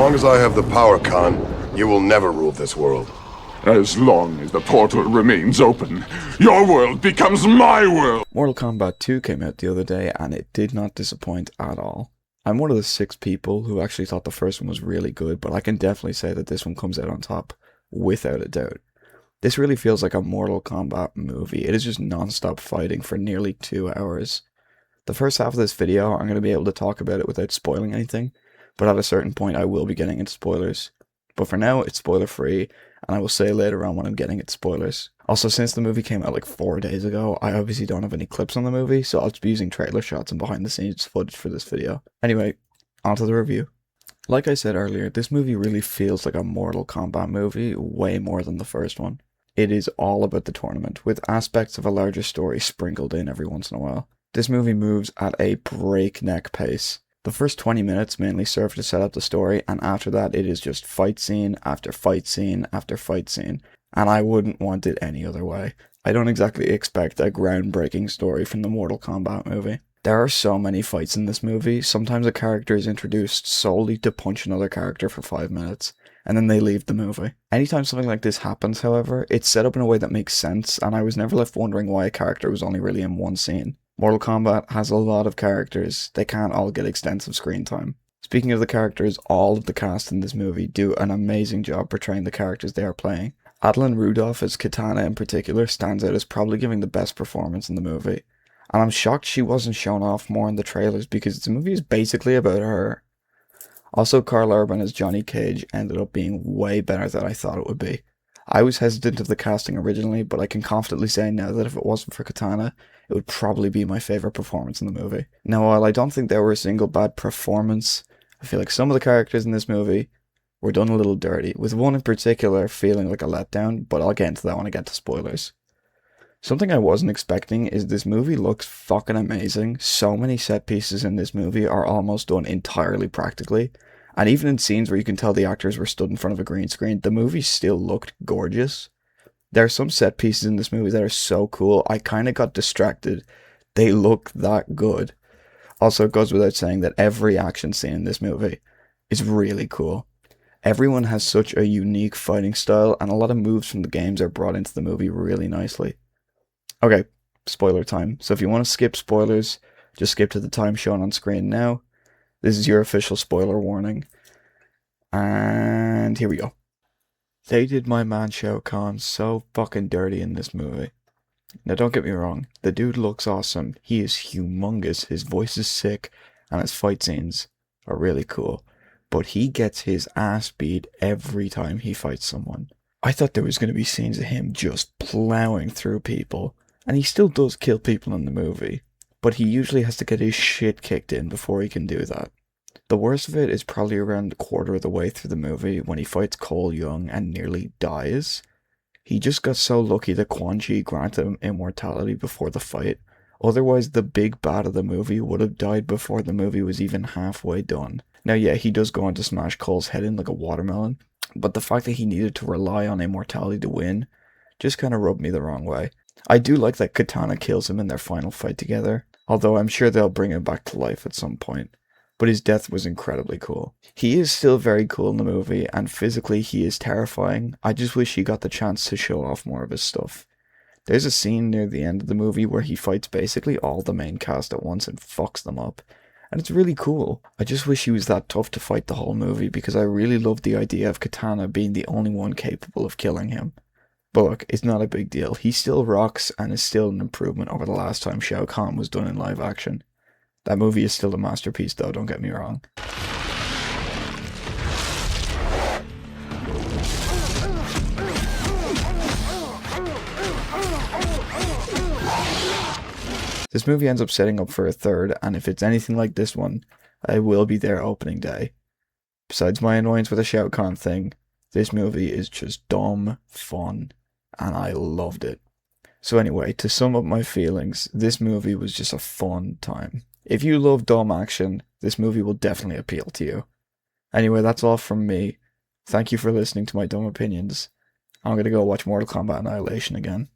long as I have the power, Khan, you will never rule this world. As long as the portal remains open, your world becomes my world! Mortal Kombat 2 came out the other day, and it did not disappoint at all. I'm one of the 6 people who actually thought the first one was really good, but I can definitely say that this one comes out on top, without a doubt. This really feels like a Mortal Kombat movie. It is just non-stop fighting for nearly 2 hours. The first half of this video, I'm going to be able to talk about it without spoiling anything, but at a certain point I will be getting into spoilers. But for now, it's spoiler-free, and I will say later on when I'm getting into spoilers. Also, since the movie came out like 4 days ago, I obviously don't have any clips on the movie, so I'll just be using trailer shots and behind-the-scenes footage for this video. Anyway, onto the review. Like I said earlier, this movie really feels like a Mortal Kombat movie, way more than the first one. It is all about the tournament, with aspects of a larger story sprinkled in every once in a while. This movie moves at a breakneck pace. The first 20 minutes mainly serve to set up the story, and after that it is just fight scene after fight scene after fight scene, and I wouldn't want it any other way. I don't exactly expect a groundbreaking story from the Mortal Kombat movie. There are so many fights in this movie. Sometimes a character is introduced solely to punch another character for 5 minutes, and then they leave the movie. Anytime something like this happens, however, it's set up in a way that makes sense, and I was never left wondering why a character was only really in one scene. Mortal Kombat has a lot of characters. They can't all get extensive screen time. Speaking of the characters, all of the cast in this movie do an amazing job portraying the characters they are playing. Adeline Rudolph as Kitana in particular stands out as probably giving the best performance in the movie. And I'm shocked she wasn't shown off more in the trailers because the movie is basically about her. Also, Karl Urban as Johnny Cage ended up being way better than I thought it would be. I was hesitant of the casting originally, but I can confidently say now that if it wasn't for Kitana, it would probably be my favourite performance in the movie. Now, while I don't think there were a single bad performance, I feel like some of the characters in this movie were done a little dirty, with one in particular feeling like a letdown, but I'll get into that when I get to spoilers. Something I wasn't expecting is this movie looks fucking amazing. So many set pieces in this movie are almost done entirely practically. And even in scenes where you can tell the actors were stood in front of a green screen, the movie still looked gorgeous. There are some set pieces in this movie that are so cool, I kind of got distracted. They look that good. Also, it goes without saying that every action scene in this movie is really cool. Everyone has such a unique fighting style, and a lot of moves from the games are brought into the movie really nicely. Okay, spoiler time. So if you want to skip spoilers, just skip to the time shown on screen now. This is your official spoiler warning. And here we go. They did my man Shao Kahn so fucking dirty in this movie. Now don't get me wrong, the dude looks awesome, he is humongous, his voice is sick, and his fight scenes are really cool. But he gets his ass beat every time he fights someone. I thought there was going to be scenes of him just plowing through people, and he still does kill people in the movie, but he usually has to get his shit kicked in before he can do that. The worst of it is probably around a quarter of the way through the movie when he fights Cole Young and nearly dies. He just got so lucky that Quan Chi granted him immortality before the fight, otherwise the big bad of the movie would have died before the movie was even halfway done. Now yeah, he does go on to smash Cole's head in like a watermelon, but the fact that he needed to rely on immortality to win just kind of rubbed me the wrong way. I do like that Kitana kills him in their final fight together, although I'm sure they'll bring him back to life at some point. But his death was incredibly cool. He is still very cool in the movie, and physically he is terrifying. I just wish he got the chance to show off more of his stuff. There's a scene near the end of the movie where he fights basically all the main cast at once and fucks them up. And it's really cool. I just wish he was that tough to fight the whole movie because I really love the idea of Kitana being the only one capable of killing him. But look, it's not a big deal. He still rocks and is still an improvement over the last time Shao Kahn was done in live action. That movie is still a masterpiece though, don't get me wrong. This movie ends up setting up for a third, and if it's anything like this one, I will be there opening day. Besides my annoyance with the Shao Kahn thing, this movie is just dumb fun, and I loved it. So anyway, to sum up my feelings, this movie was just a fun time. If you love dumb action, this movie will definitely appeal to you. Anyway, that's all from me. Thank you for listening to my dumb opinions. I'm gonna go watch Mortal Kombat Annihilation again.